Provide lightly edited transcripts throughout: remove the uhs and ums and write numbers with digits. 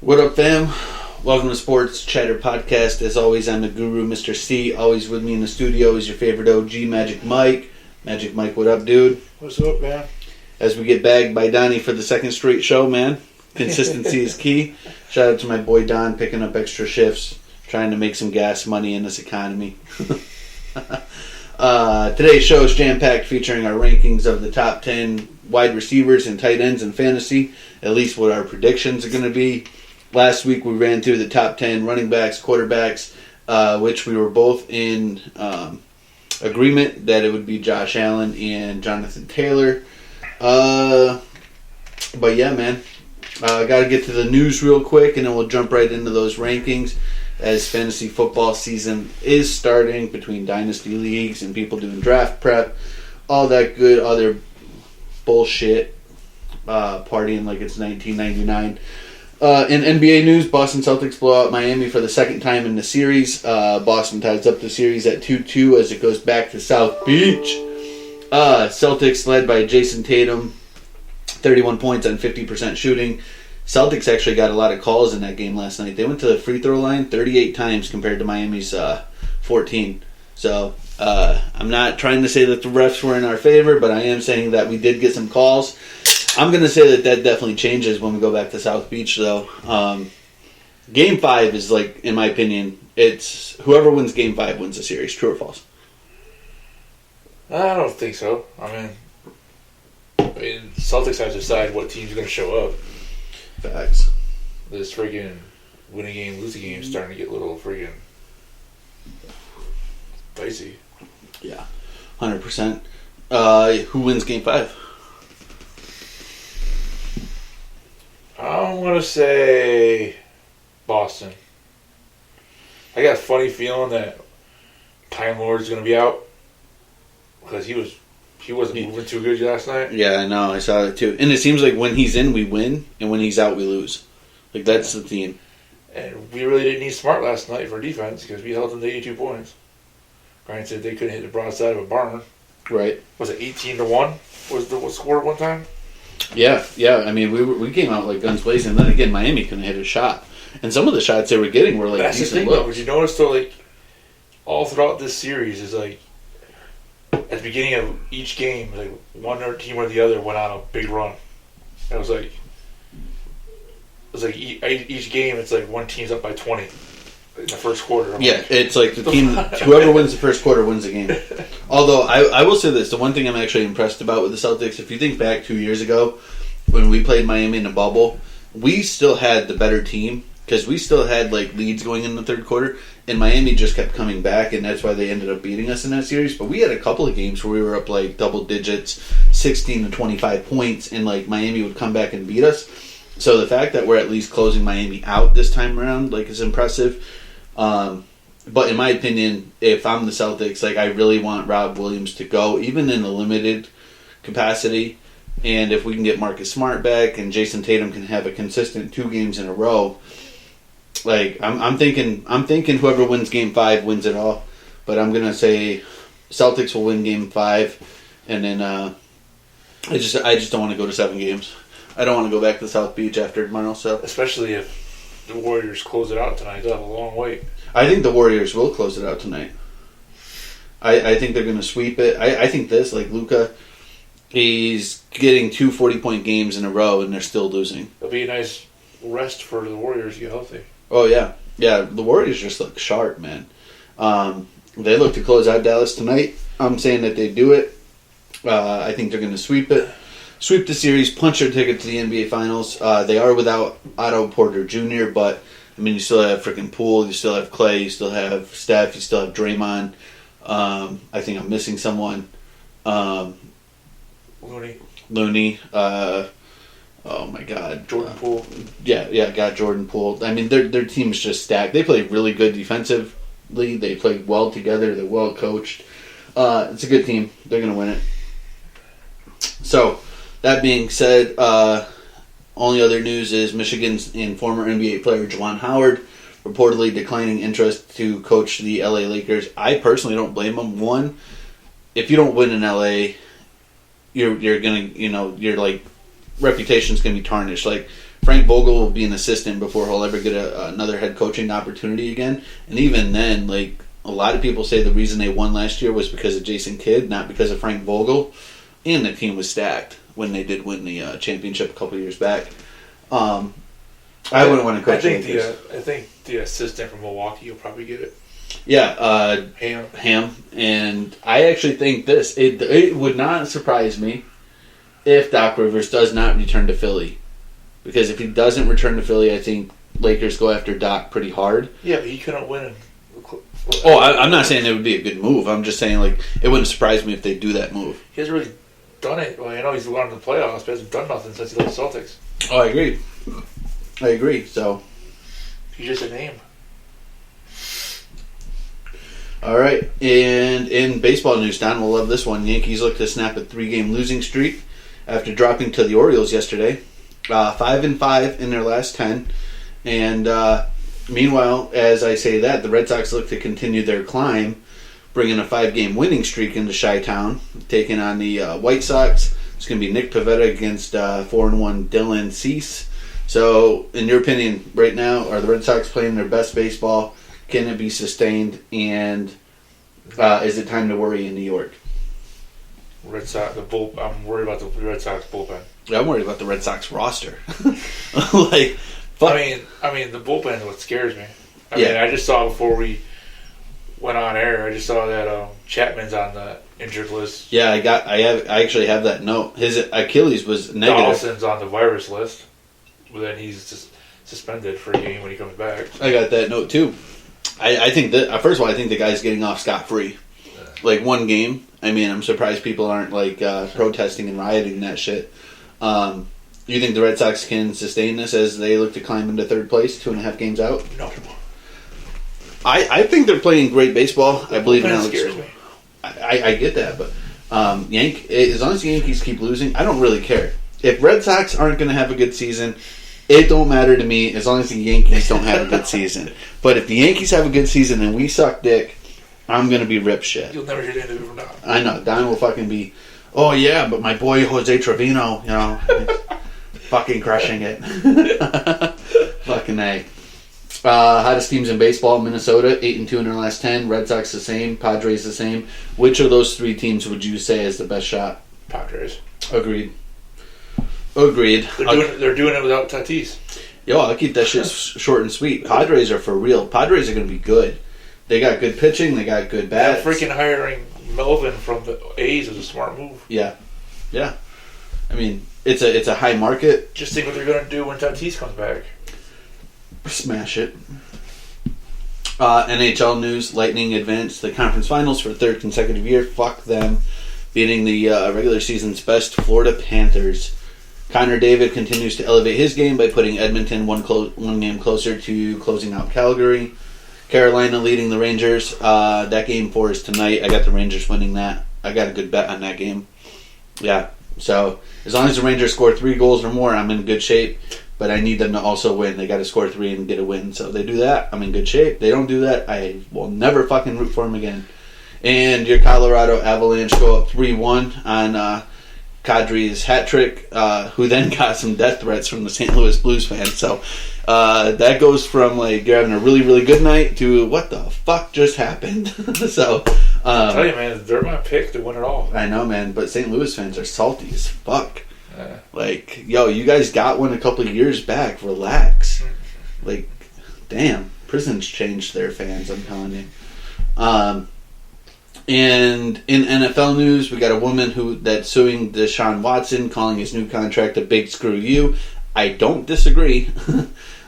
What up, fam? Welcome to Sports Chatter Podcast. As always, I'm the guru, Mr. C. Always with me in the studio is your favorite OG, Magic Mike. Magic Mike, what up, dude? What's up, man? As we get bagged by Donnie for the second straight show, man. Consistency is key. Shout out to my boy Don picking up extra shifts, trying to make some gas money in this economy. Today's show is jam-packed, featuring our rankings of the top 10 wide receivers and tight ends in fantasy, at least what our predictions are going to be. Last week we ran through the top 10 running backs, quarterbacks, which we were both in agreement that it would be Josh Allen and Jonathan Taylor. But yeah, man. Got to get to the news real quick, and then we'll jump right into those rankings as fantasy football season is starting between dynasty leagues and people doing draft prep, all that good other bullshit, partying like it's 1999. In NBA news, Boston Celtics blow out Miami for the second time in the series. Boston ties up the series at 2-2 as it goes back to South Beach. Celtics led by Jason Tatum, 31 points on 50% shooting. Celtics actually got a lot of calls in that game last night. They went to the free throw line 38 times compared to Miami's 14. So I'm not trying to say that the refs were in our favor, but I am saying that we did get some calls. I'm going to say that definitely changes when we go back to South Beach, though. Game 5 is, like, in my opinion, it's whoever wins Game 5 wins the series. True or false? I don't think so. I mean, Celtics have to decide what team's going to show up. Facts. This friggin' win a game, lose a game is starting to get a little friggin' dicey. Yeah, 100%. Who wins Game 5? I'm going to say Boston. I got a funny feeling that Time Lord's going to be out because he wasn't moving too good last night. Yeah, I know. I saw that too. And it seems like when he's in, we win, and when he's out, we lose. Like, that's the theme. And we really didn't need Smart last night for defense because we held them to 82 points. Granted, they couldn't hit the broadside of a barn. Right. Was it 18-1? Was the score at one time? Yeah. I mean, we came out like guns blazing. And then again, Miami couldn't hit a shot. And some of the shots they were getting were like that's decent the thing, looks. though. But you notice, though, like, all throughout this series is like, at the beginning of each game, like one team or the other went on a big run. It was like each game, it's like one team's up by 20 in the first quarter. It's like the team, whoever wins the first quarter wins the game. Although I will say this, the one thing I'm actually impressed about with the Celtics, if you think back 2 years ago when we played Miami in the bubble, we still had the better team because we still had like leads going in the third quarter. And Miami just kept coming back, and that's why they ended up beating us in that series. But we had a couple of games where we were up like double digits, 16 to 25 points, and like Miami would come back and beat us. So the fact that we're at least closing Miami out this time around, like, is impressive. But in my opinion, if I'm the Celtics, like, I really want Rob Williams to go, even in a limited capacity. And if we can get Marcus Smart back and Jason Tatum can have a consistent 2 games in a row. Like, I'm thinking whoever wins Game 5 wins it all. But I'm gonna say Celtics will win Game 5, and then I just don't want to go to 7 games. I don't want to go back to South Beach after tomorrow. So especially if the Warriors close it out tonight, they'll have a long wait. I think the Warriors will close it out tonight. I think they're gonna sweep it. I think this, like, Luka, he's getting 2 40-point games in a row, and they're still losing. It'll be a nice rest for the Warriors to get healthy. Oh, yeah. Yeah, the Warriors just look sharp, man. They look to close out Dallas tonight. I'm saying that they do it. I think they're going to sweep it. Sweep the series, punch their ticket to the NBA Finals. They are without Otto Porter Jr., but, I mean, you still have freaking Poole, you still have Clay, you still have Steph, you still have Draymond. I think I'm missing someone. Looney. Oh my God, Jordan Poole. Yeah, got Jordan Poole. I mean, their team's just stacked. They play really good defensively. They play well together. They're well coached. It's a good team. They're gonna win it. So, that being said, only other news is Michigan's and former NBA player Juan Howard reportedly declining interest to coach the LA Lakers. I personally don't blame him. One, if you don't win in LA, you're gonna, your like reputation's gonna be tarnished. Like, Frank Vogel will be an assistant before he'll ever get another head coaching opportunity again. And even then, like, a lot of people say the reason they won last year was because of Jason Kidd, not because of Frank Vogel. And the team was stacked when they did win the championship a couple years back. I wouldn't want to coach. I think the assistant from Milwaukee will probably get it. Yeah, Ham. And I actually think it would not surprise me if Doc Rivers does not return to Philly. Because if he doesn't return to Philly, I think Lakers go after Doc pretty hard. Yeah, but he couldn't win. I'm not saying it would be a good move. I'm just saying, like, it wouldn't surprise me if they do that move. He hasn't really done it. Well, I know he's gone to the playoffs, but he hasn't done nothing since he left the Celtics. Oh, I agree. So He's just a name. All right, and in baseball news, Don will love this one. Yankees look to snap a 3-game losing streak after dropping to the Orioles yesterday. 5-5 in their last 10, and meanwhile, as I say that, the Red Sox look to continue their climb, bringing a 5-game winning streak into Chi-Town, taking on the White Sox. It's going to be Nick Pivetta against 4-1 Dylan Cease. So, in your opinion, right now, are the Red Sox playing their best baseball? Can it be sustained? And is it time to worry in New York? Red Sox, I'm worried about the Red Sox bullpen. Yeah, I'm worried about the Red Sox roster. Like, fuck. I mean, the bullpen is what scares me. I mean, I just saw before we went on air. I just saw that Chapman's on the injured list. Yeah, I actually have that note. His Achilles was negative. Dawson's on the virus list, but then he's just suspended for a game when he comes back. I got that note too. I think that first of all, I think the guy's getting off scot-free. Like, one game. I mean, I'm surprised people aren't like protesting and rioting and that shit. You think the Red Sox can sustain this as they look to climb into third place, 2.5 games out? No. I think they're playing great baseball. I believe in Alex. Scares me. I get that, but as long as the Yankees keep losing, I don't really care. If Red Sox aren't going to have a good season, it don't matter to me as long as the Yankees don't have a good season. But if the Yankees have a good season and we suck dick, I'm going to be rip shit. You'll never hear the end of it from Don. I know. Don will fucking be, oh yeah, but my boy Jose Trevino, fucking crushing it. Fucking A. Hottest teams in baseball: Minnesota, 8-2 in their last 10. Red Sox the same. Padres the same. Which of those three teams would you say is the best shot? Padres. Agreed. They're doing it without Tatis. Yo, I'll keep that shit short and sweet. Padres are for real. Padres are going to be good. They got good pitching. They got good bats. Freaking hiring Melvin from the A's was a smart move. Yeah. I mean, it's a high market. Just think what they're going to do when Tatis comes back. Smash it. NHL news: Lightning advanced to the conference finals for the third consecutive year. Fuck them, beating the regular season's best Florida Panthers. Connor David continues to elevate his game by putting Edmonton one game closer to closing out Calgary. Carolina leading the Rangers. That game 4 is tonight. I got the Rangers winning that. I got a good bet on that game. Yeah. So as long as the Rangers score 3 goals or more, I'm in good shape. But I need them to also win. They got to score 3 and get a win. So if they do that, I'm in good shape. They don't do that, I will never fucking root for them again. And your Colorado Avalanche go up 3-1 on Kadri's hat trick, who then got some death threats from the St. Louis Blues fans. So that goes from like you're having a really, really good night to what the fuck just happened. So I tell you, man, they're my pick to win it all. I know, man, but St. Louis fans are salty as fuck. Yeah. Like, yo, you guys got one a couple of years back. Relax. Like, damn, prisons changed their fans. I'm telling you. And in NFL news, we got a woman that's suing Deshaun Watson, calling his new contract a big screw you. I don't disagree.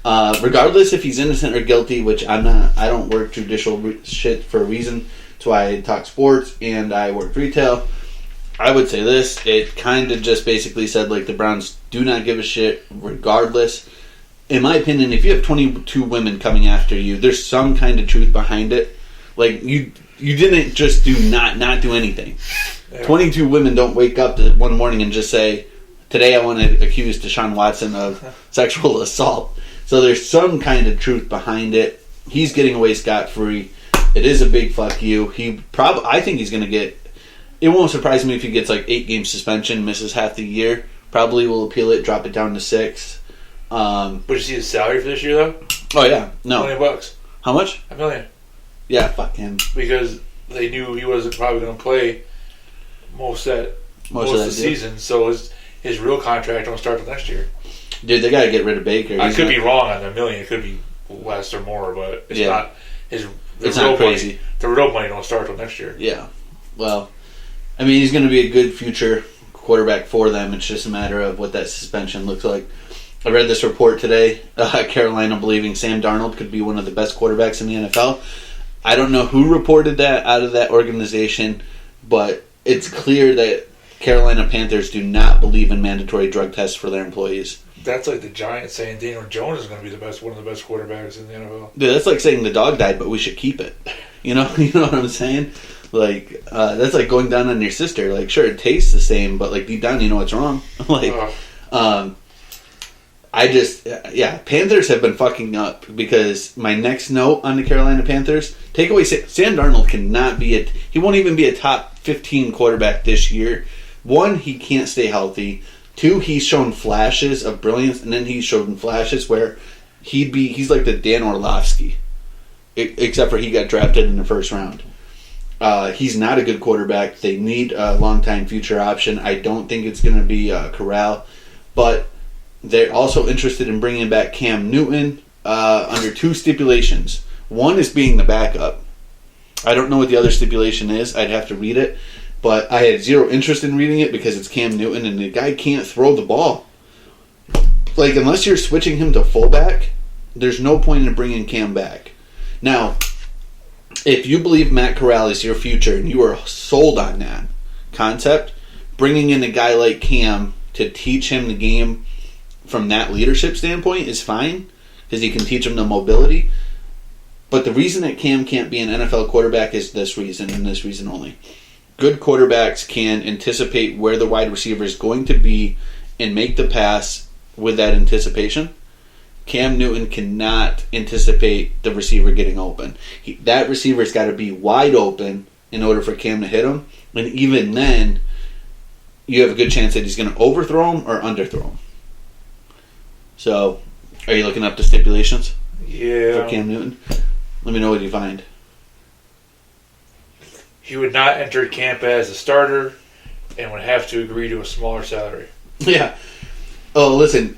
Regardless if he's innocent or guilty, which I'm not. I don't work judicial shit for a reason. That's why I talk sports and I work retail. I would say this. It kind of just basically said like the Browns do not give a shit regardless. In my opinion, if you have 22 women coming after you, there's some kind of truth behind it. Like you didn't just not do anything. Yeah. 22 women don't wake up one morning and just say, today I want to accuse Deshaun Watson of sexual assault. So there's some kind of truth behind it. He's getting away scot-free. It is a big fuck you. I think he's going to get... It won't surprise me if he gets like 8-game suspension, misses half the year. Probably will appeal it, drop it down to 6. But you see his salary for this year, though? Oh, yeah. No. $1 million. How much? $1 million. Yeah, fuck him. Because they knew he wasn't probably going to play most of the season, so his real contract won't start till next year. Dude, they got to get rid of Baker. I could be wrong on the $1 million. It could be less or more, but it's not. It's not crazy. Money, the real money don't start till next year. Yeah. Well, I mean, he's going to be a good future quarterback for them. It's just a matter of what that suspension looks like. I read this report today, Carolina believing Sam Darnold could be one of the best quarterbacks in the NFL. I don't know who reported that out of that organization, but it's clear that Carolina Panthers do not believe in mandatory drug tests for their employees. That's like the Giants saying Daniel Jones is going to be one of the best quarterbacks in the NFL. Dude, that's like saying the dog died, but we should keep it. You know what I'm saying? Like, that's like going down on your sister. Like, sure, it tastes the same, but like deep down, you know what's wrong. Panthers have been fucking up because my next note on the Carolina Panthers, take away Sam Darnold cannot be he won't even be a top 15 quarterback this year. One, he can't stay healthy. Two, he's shown flashes of brilliance, and then he's shown flashes where he's like the Dan Orlovsky, except for he got drafted in the first round. He's not a good quarterback. They need a long-time future option. I don't think it's going to be Corral, but they're also interested in bringing back Cam Newton under two stipulations. One is being the backup. I don't know what the other stipulation is. I'd have to read it. But I had zero interest in reading it because it's Cam Newton and the guy can't throw the ball. Like, unless you're switching him to fullback, there's no point in bringing Cam back. Now, if you believe Matt Corral is your future and you are sold on that concept, bringing in a guy like Cam to teach him the game from that leadership standpoint is fine because he can teach him the mobility. But the reason that Cam can't be an NFL quarterback is this reason and this reason only. Good quarterbacks can anticipate where the wide receiver is going to be and make the pass with that anticipation. Cam Newton cannot anticipate the receiver getting open. That receiver's got to be wide open in order for Cam to hit him. And even then, you have a good chance that he's going to overthrow him or underthrow him. So, are you looking up the stipulations? Yeah. For Cam Newton? Let me know what you find. He would not enter camp as a starter and would have to agree to a smaller salary. Yeah. Oh, listen,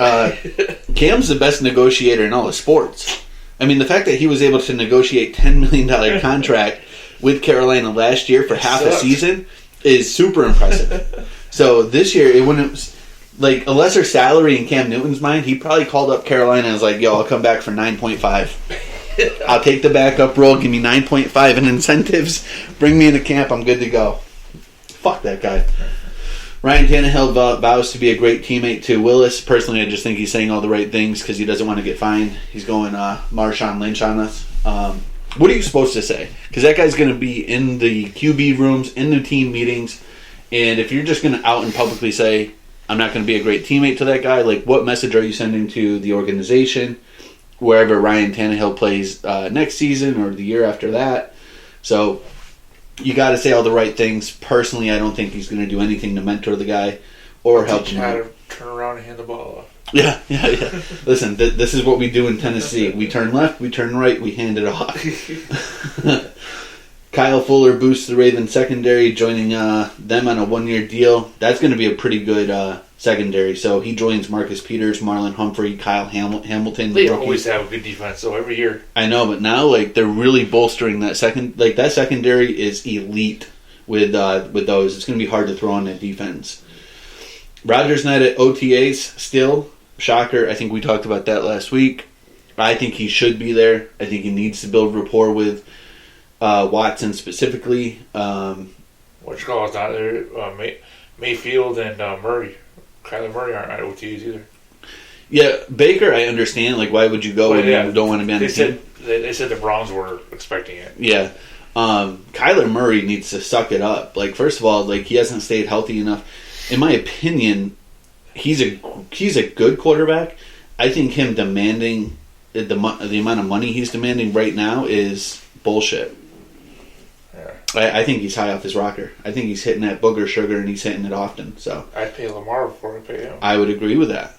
Cam's the best negotiator in all of sports. I mean, the fact that he was able to negotiate $10 million contract with Carolina last year for half a season is super impressive. So this year, it wouldn't... Like, a lesser salary in Cam Newton's mind, he probably called up Carolina and was like, yo, I'll come back for 9.5. I'll take the backup role, give me 9.5 in incentives, bring me into camp, I'm good to go. Fuck that guy. Ryan Tannehill vows to be a great teammate to Willis. Personally, I just think he's saying all the right things because he doesn't want to get fined. He's going Marshawn Lynch on us. What are you supposed to say? Because that guy's going to be in the QB rooms, in the team meetings, and if you're just going to out and publicly say, I'm not going to be a great teammate to that guy, like, what message are you sending to the organization, wherever Ryan Tannehill plays next season or the year after that? So you got to say all the right things. Personally, I don't think he's going to do anything to mentor the guy or help him out. How to turn around and hand the ball off. Yeah. Listen, this is what we do in Tennessee. We turn left, we turn right, we hand it off. Kyle Fuller boosts the Ravens secondary, joining them on a one-year deal. That's going to be a pretty good secondary. So he joins Marcus Peters, Marlon Humphrey, Kyle Hamilton. They always have a good defense, though, every year. I know, but now they're really bolstering that second. Like, that secondary is elite with those. It's going to be hard to throw on that defense. Rodgers not at OTAs still. Shocker. I think we talked about that last week. I think he should be there. I think he needs to build rapport with Watson specifically. What you call is not there. Mayfield and Murray. Kyler Murray aren't at OTAs either. Yeah, Baker, I understand. Like, why would you go when you don't want to be on the team? They said the Browns were expecting it. Yeah. Kyler Murray needs to suck it up. Like, first of all, like, he hasn't stayed healthy enough. In my opinion, he's a good quarterback. I think him demanding the amount of money he's demanding right now is bullshit. Yeah. I think he's high off his rocker. I think he's hitting that booger sugar and he's hitting it often. So I'd pay Lamar before I pay him. I would agree with that.